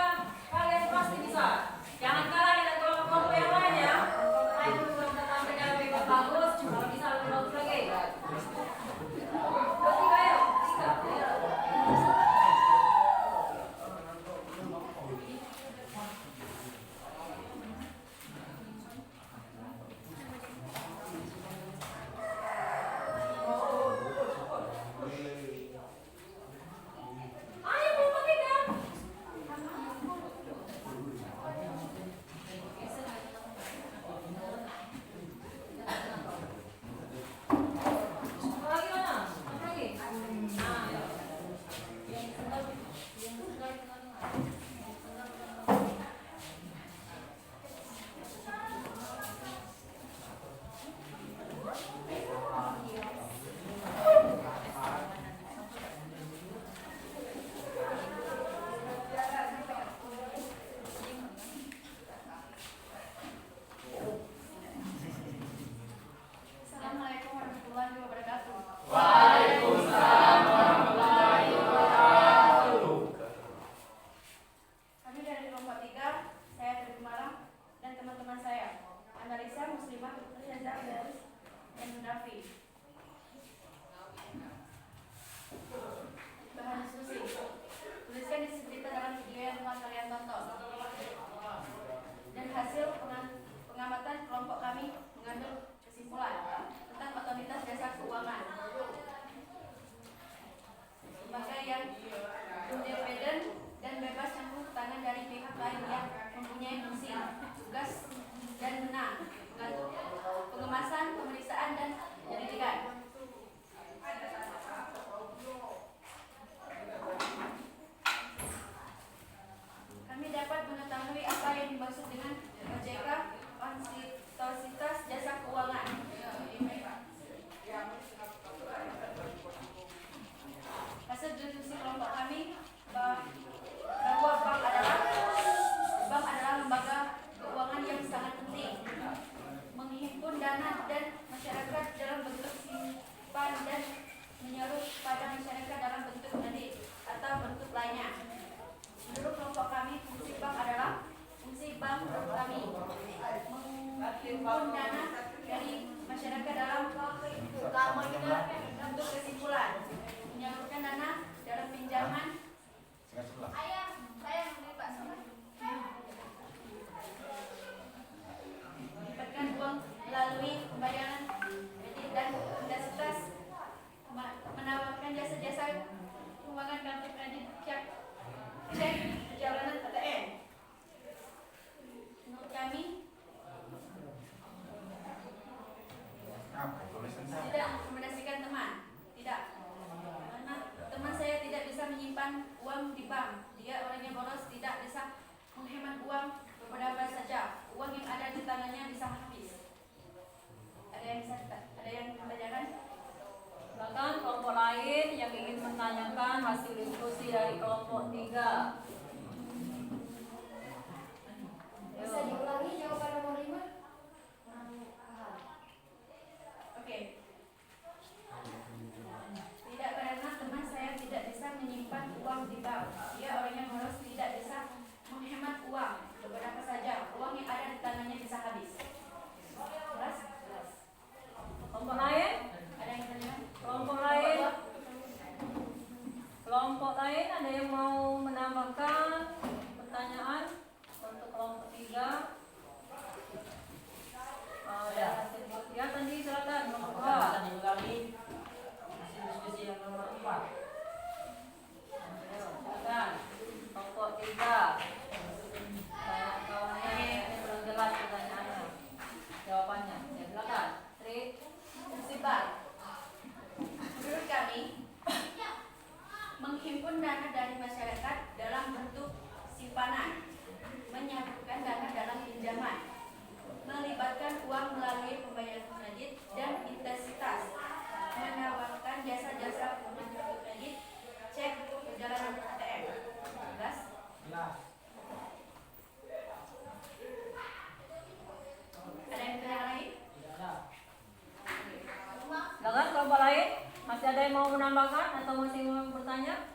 menambahkan atau masih mau bertanya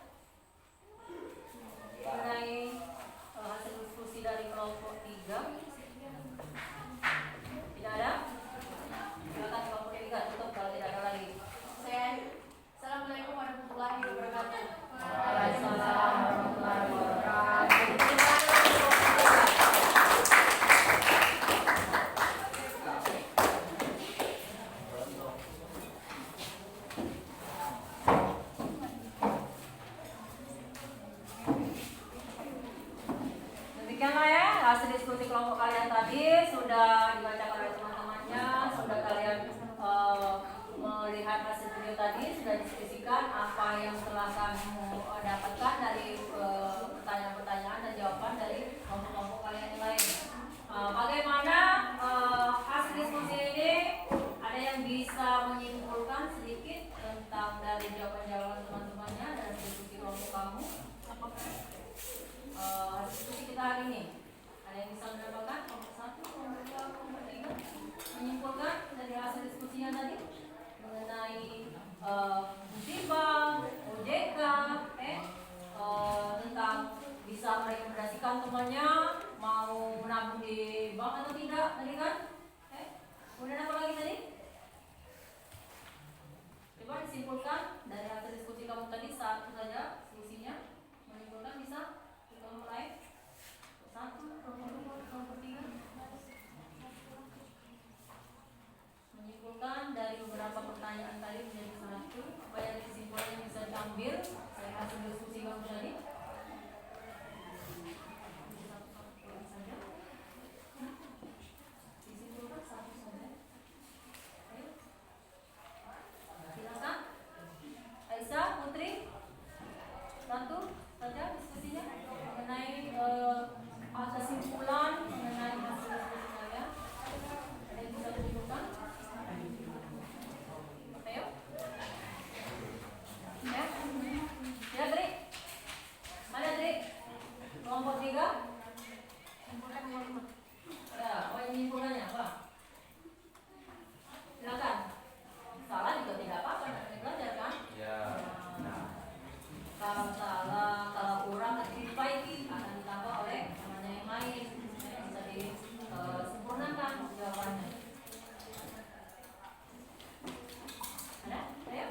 mengenai hasil diskusi dari kelompok 3? Tidak ada? Silakan kelompok 3 tutup kalau tidak ada lagi. Assalamualaikum warahmatullahi wabarakatuh. Waalaikumsalam warahmatullahi wabarakatuh. Demikianlah ya hasil diskusi kelompok kalian tadi sudah dibacakan oleh teman-temannya, sudah kalian melihat hasil video tadi, sudah diskusikan apa yang telah kamu dapatkan dari pertanyaan-pertanyaan dan jawaban dari kelompok-kelompok kalian yang lain. Bagaimana hasil diskusi ini? Ada yang bisa menyimpulkan sedikit tentang dari jawaban-jawaban teman-temannya dan diskusi kelompok kamu? Hasil diskusi kita hari ini, ada yang bisa menambahkan kelompok 1, kelompok 2, kelompok 3 menyimpulkan dari hasil diskusinya tadi mengenai musibah, OJK, tentang bisa merekomendasikan temannya mau nabung di bank atau tidak tadi kan? Kemudian apa lagi tadi? Coba disimpulkan dari hasil diskusi kamu tadi, satu saja solusinya menyimpulkan bisa kita mulai. 1, kelompok 2, kelompok 3 menyimpulkan dari beberapa pertanyaan tadi menjadi satu. Apa yang kesimpulan yang bisa diambil dari hasil diskusi kamu tadi? Disimpulkan satu saja. Ayo. Silakan. Aisyah, Putri. Satu saja diskusinya mengenai kesimpulan mengenai hasil diskusi kalian. Ada yang bisa disimpulkan? Ayo. Ya. Ya, Tri. Mana Tri? Kelompok 3. Simpulkan kelompok. Ya, apa yang menyimpulkannya apa? Silakan. Salah juga tidak apa-apa, nanti belajar kan? Ya. Kalau salah, kalau kurang diperbaiki akan ditambah oleh temannya yang lain. Bisa disempurnakan jawabannya. Ada? Ayo.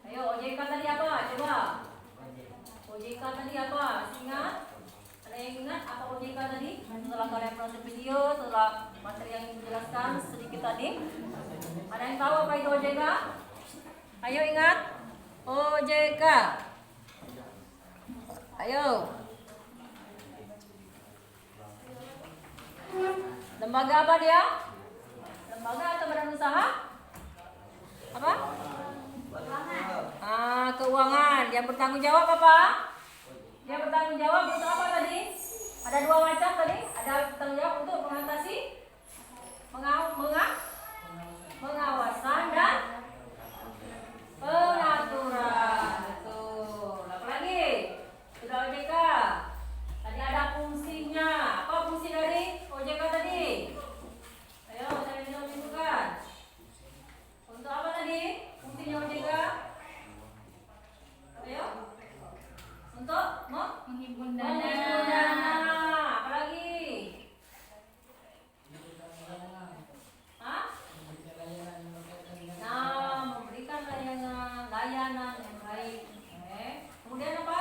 Ayo, OJK tadi apa? Coba. OJK tadi apa? Masih ingat? Ada yang ingat apa OJK tadi? Setelah kalian proses video, setelah materi yang dijelaskan sedikit tadi, ada yang tahu apa itu OJK? Ayo ingat. OJK. Ayo. Lembaga apa dia? Lembaga atau badan usaha? Apa? Keuangan. Yang bertanggung jawab apa? Yang bertanggung jawab untuk apa tadi? Ada dua macam tadi. Ada bertanggung jawab untuk mengatasi pengawasan dan pengaturan. Betul. Apa lagi? Sudah OJK. Tadi ada fungsinya. Apa fungsi dari OJK tadi? Ayo, saya bisa menunjukkan. Untuk apa tadi? Fungsinya OJK? Ayo. Untuk Menghimpun menghimpun dana. dana. Apa lagi? Hah? Nah, memberikan layanan yang baik. Kemudian apa?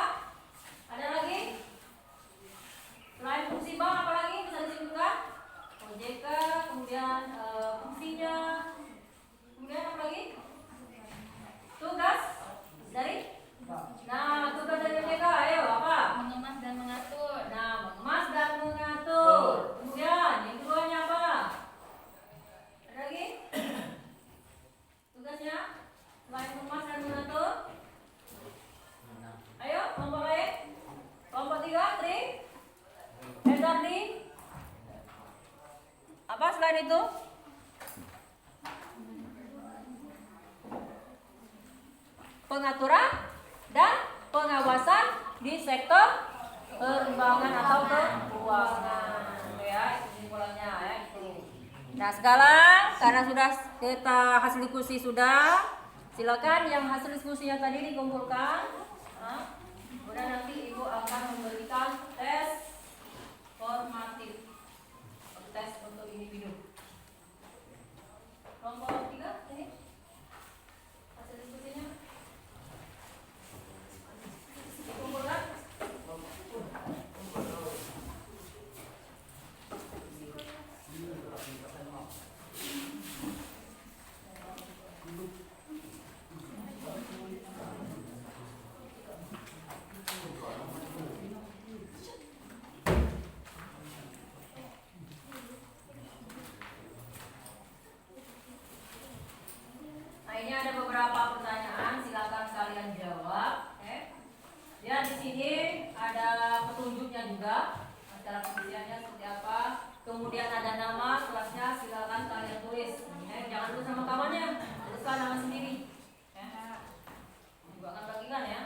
Ada lagi? Selain fungsi bank, apa lagi bisa disebutkan? OJK, kemudian fungsinya, kemudian apa lagi? Tugas dari? Nah, tugas dari OJK, ayo apa? Mengemas dan mengatur. Nah, mengemas dan mengatur. Kemudian yang keduanya apa? Ada lagi? Tugasnya selain mengemas dan mengatur? Ayo, kelompok lain. Kelompok 3, Tri. Dardi. Apa selain itu? Pengaturan dan pengawasan di sektor perimbangan atau keuangan. Ya, kesimpulannya ya itu. Nah, sekarang karena sudah kita hasil diskusi sudah, Silakan yang hasil diskusinya tadi dikumpulkan. Kemudian nanti Ibu akan memberikan tes formatif, tes untuk individu. Kelompok 3 ini hasil diskusinya dikumpulkan. Nah, ini ada beberapa pertanyaan, silakan kalian jawab. Ya, di sini ada petunjuknya juga, cara pemilihannya seperti apa. Kemudian ada nama kelasnya, silakan kalian tulis. Jangan tulis sama kawannya, tuliskan nama sendiri. Juga akan bagikan ya.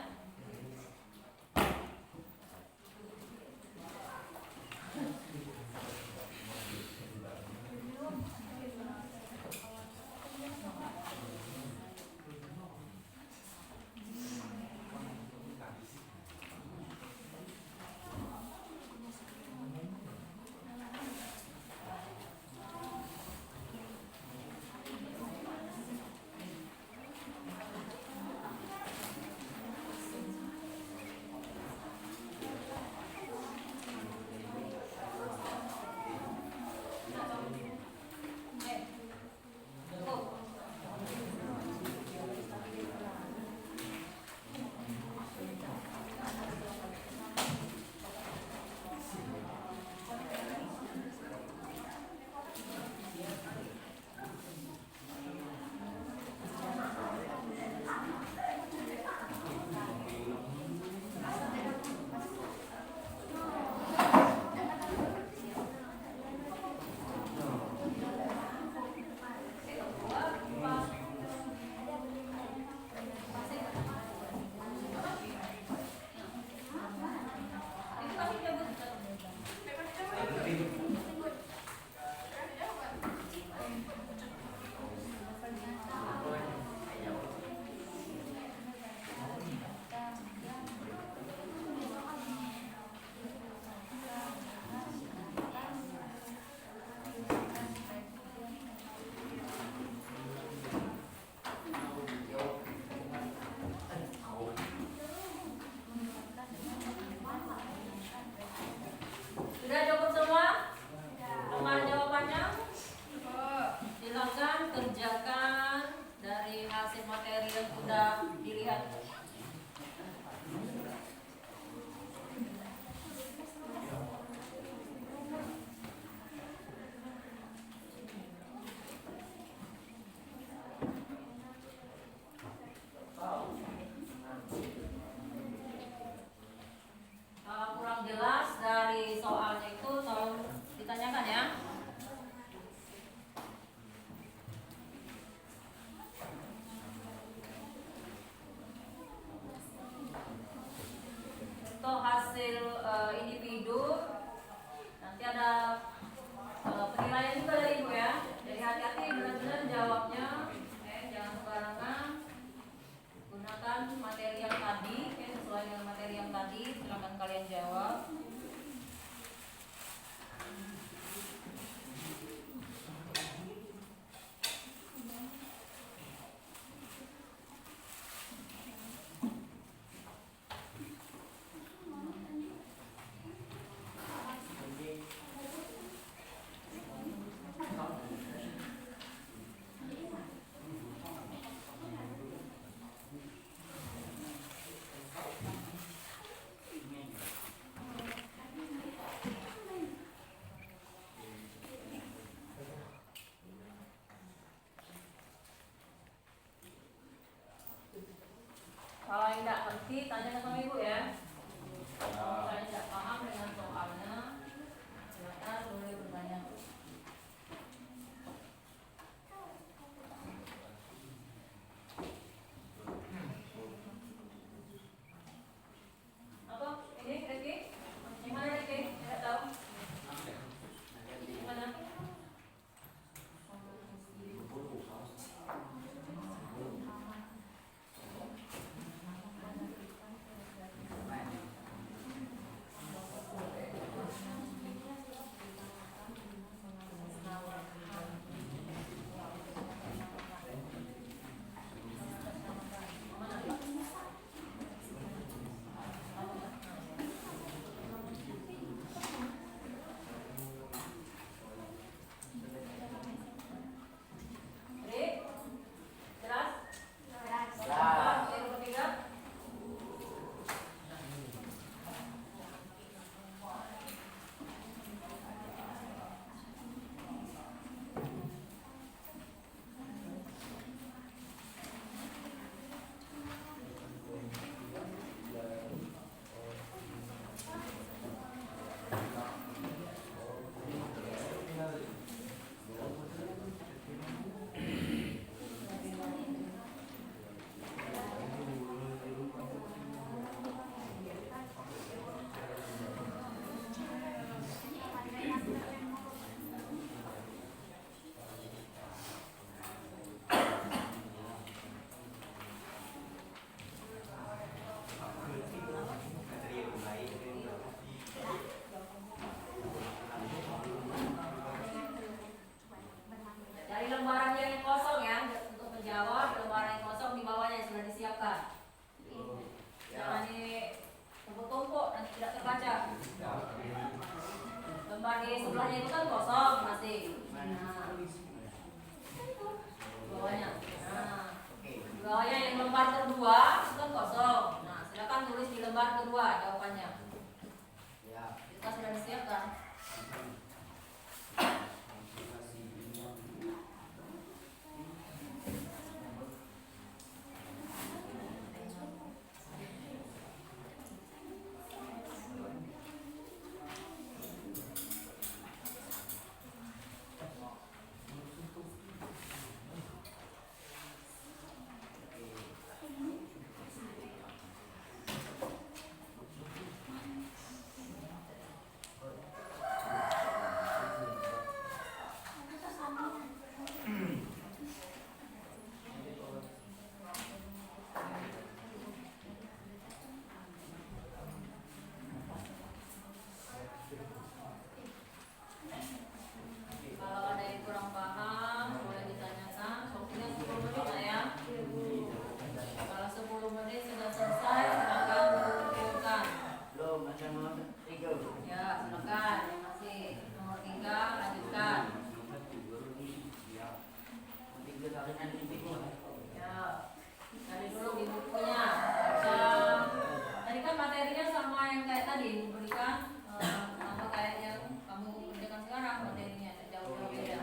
lembar di sebelahnya itu kan kosong masih. Nah, bawahnya. Nah, di bawahnya yang lembar kedua itu kan kosong. Nah, silakan tulis di lembar kedua jawabannya. Ya. Kita sudah disiapkan. Kalau ada yang kurang paham boleh ditanyakan. Waktunya 10 menit lah ya. Kalau 10 menit sudah selesai silakan mengumpulkan. Belum ada nomor 3. Ya silakan yang masih nomor 3 lanjutkan. Ya cari dulu di bukunya. Baca. Tadi kan materinya sama yang kayak tadi diberikan sama kayak yang kamu kerjakan sekarang materinya jauh-jauh beda.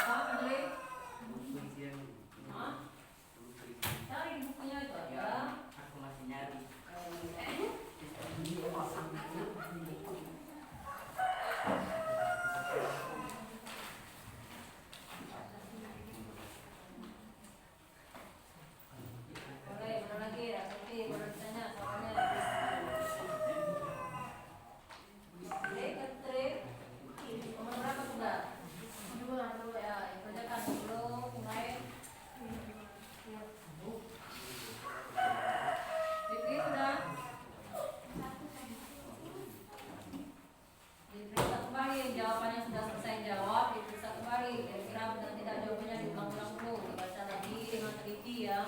Apa Fadli? Hah? Cari di bukunya itu ada. Aku masih nyari. Boleh, mana lagi ya? Tapi boleh ditanya soalnya. Trik, trik. Nomor berapa sudah? Ya, yang kerjakan dulu mulai. Vivi sudah? Diperiksa kembali jawabannya sudah selesai jawab, diperiksa kembali kira-kira benar tidak jawabannya diulang-ulang dulu, dibaca lagi dengan teliti ya.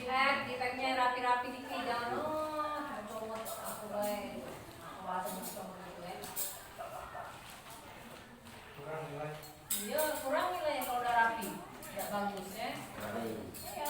di packnya rapi-rapi dikit, jangan comot aku baik. Aku comot gitu ya. Iya, kurang nilai kalau udah rapi. Tidak bagus ya. Iya.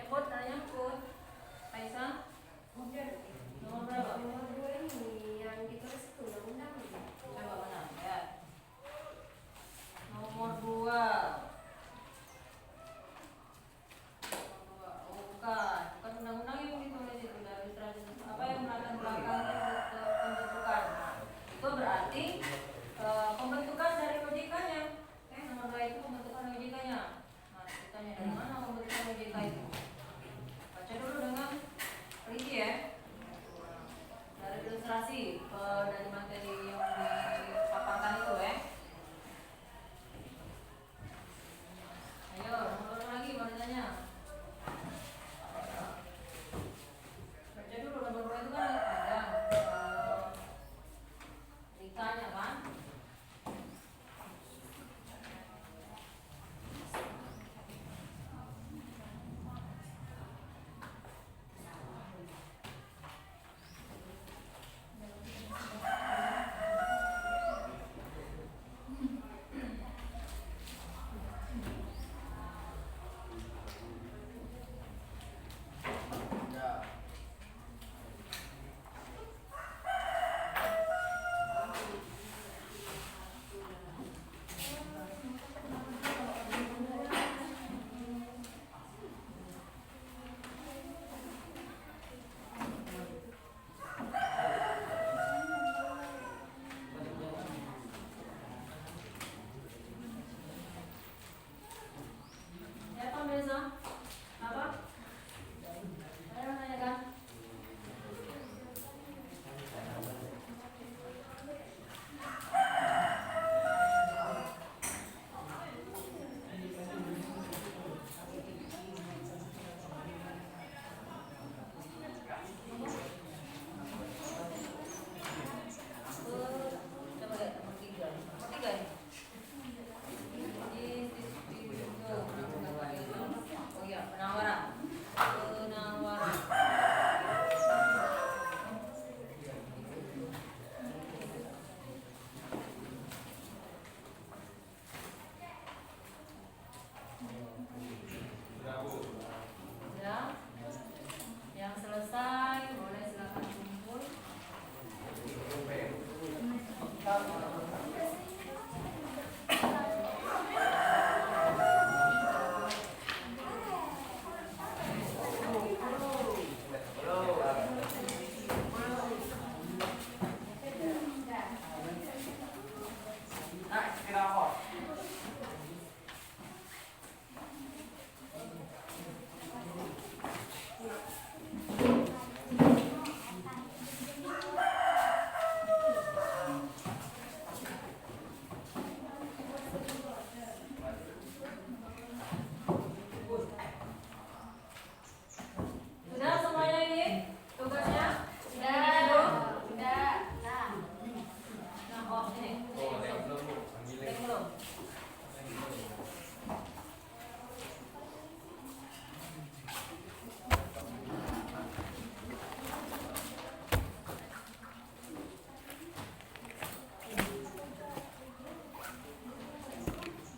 Put, nanya put. Kaisa, nomor berapa? Nomor 2 ini yang ditulis itu undang-undang. Coba mana? Ya. Nomor 2. Bukan undang-undang yang ditulis itu dari apa yang melatar belakang pembentukan. Nah, itu berarti pembentukan dari OJK-nya. Nomor 2 itu pembentukan OJK-nya. Nah, ditanya dari mana pembentukan OJK itu? Baca dulu dengan teliti ya. Dari ilustrasi dari materi yang dipaparkan itu ya. Ayo, nomor lagi mau ditanya. Baca dulu nomor 2 itu kan panjang. Ditanya kan?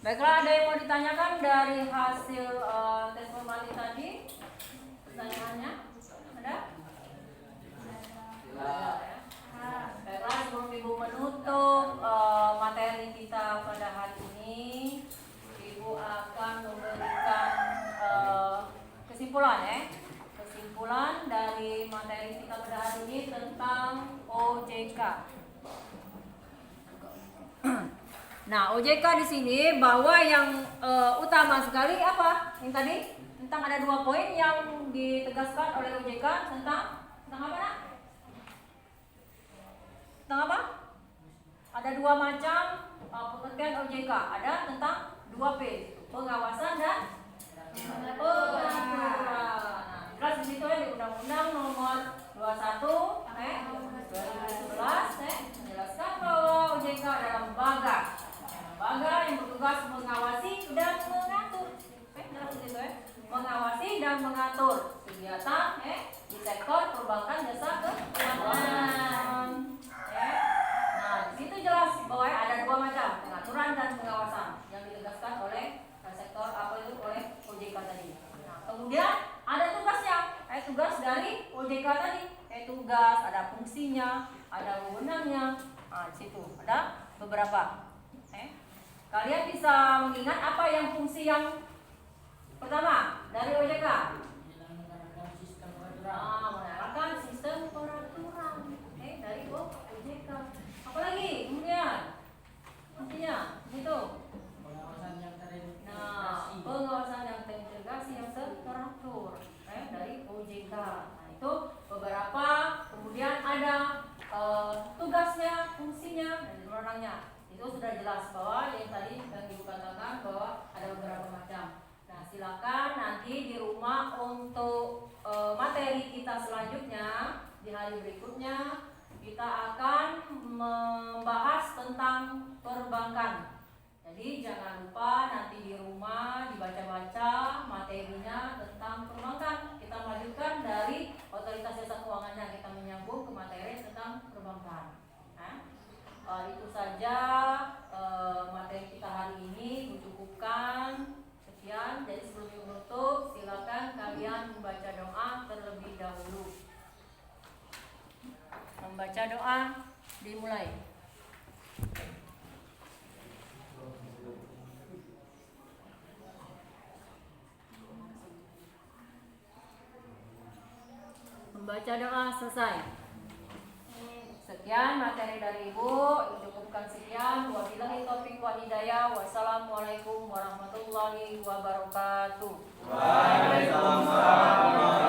Baiklah, ada yang mau ditanyakan dari hasil tes formalin tadi? Pertanyaannya ada? Baiklah, sebelum Ibu menutup materi kita pada hari ini, Ibu akan memberikan kesimpulan ya. Kesimpulan dari materi kita pada hari ini tentang OJK. Nah, OJK di sini bahwa yang utama sekali apa? Yang tadi tentang ada 2 poin yang ditegaskan oleh OJK tentang apa nak? Tentang apa? Ada 2 macam pengertian OJK. Ada tentang 2P, pengawasan dan pengaturan. Nah, jelas di situ ya di Undang-Undang Nomor 21 2011 menjelaskan bahwa OJK adalah lembaga yang bertugas mengawasi dan mengatur. Jelas di situ ya. Mengawasi dan mengatur kegiatan di sektor perbankan jasa keuangan. Nah, di situ jelas bahwa ada 2 macam, pengaturan dan pengawasan yang ditegaskan oleh sektor oleh OJK tadi. Nah, kemudian ada tugasnya, tugas dari OJK tadi, tugas, ada fungsinya, ada wewenangnya. Nah, di situ ada beberapa. Kalian bisa mengingat apa yang fungsi yang pertama dari OJK? Menerapkan sistem peraturan dari OJK. Apalagi kemudian fungsinya itu Pengawasan yang terintegrasi. nah, pengawasan yang terintegrasi yang teratur dari OJK. Nah, itu beberapa. Kemudian ada tugasnya, fungsinya, dan wewenangnya. Itu sudah jelas bahwa yang tadi yang Ibu katakan bahwa ada beberapa macam. Nah, silakan nanti di rumah untuk materi kita selanjutnya di hari berikutnya kita akan membahas tentang perbankan. Jadi jangan lupa nanti di rumah dibaca-baca materinya tentang perbankan. Kita lanjutkan dari otoritas jasa keuangannya, kita menyambung ke materi tentang perbankan. Itu saja materi kita hari ini, cukupkan sekian. Jadi sebelum menutup, silakan kalian membaca doa terlebih dahulu. Membaca doa dimulai. Membaca doa selesai. Sekian materi dari Ibu, cukupkan sekian. Wabillahi taufiq wal hidayah. Wassalamualaikum warahmatullahi wabarakatuh. Waalaikumsalam.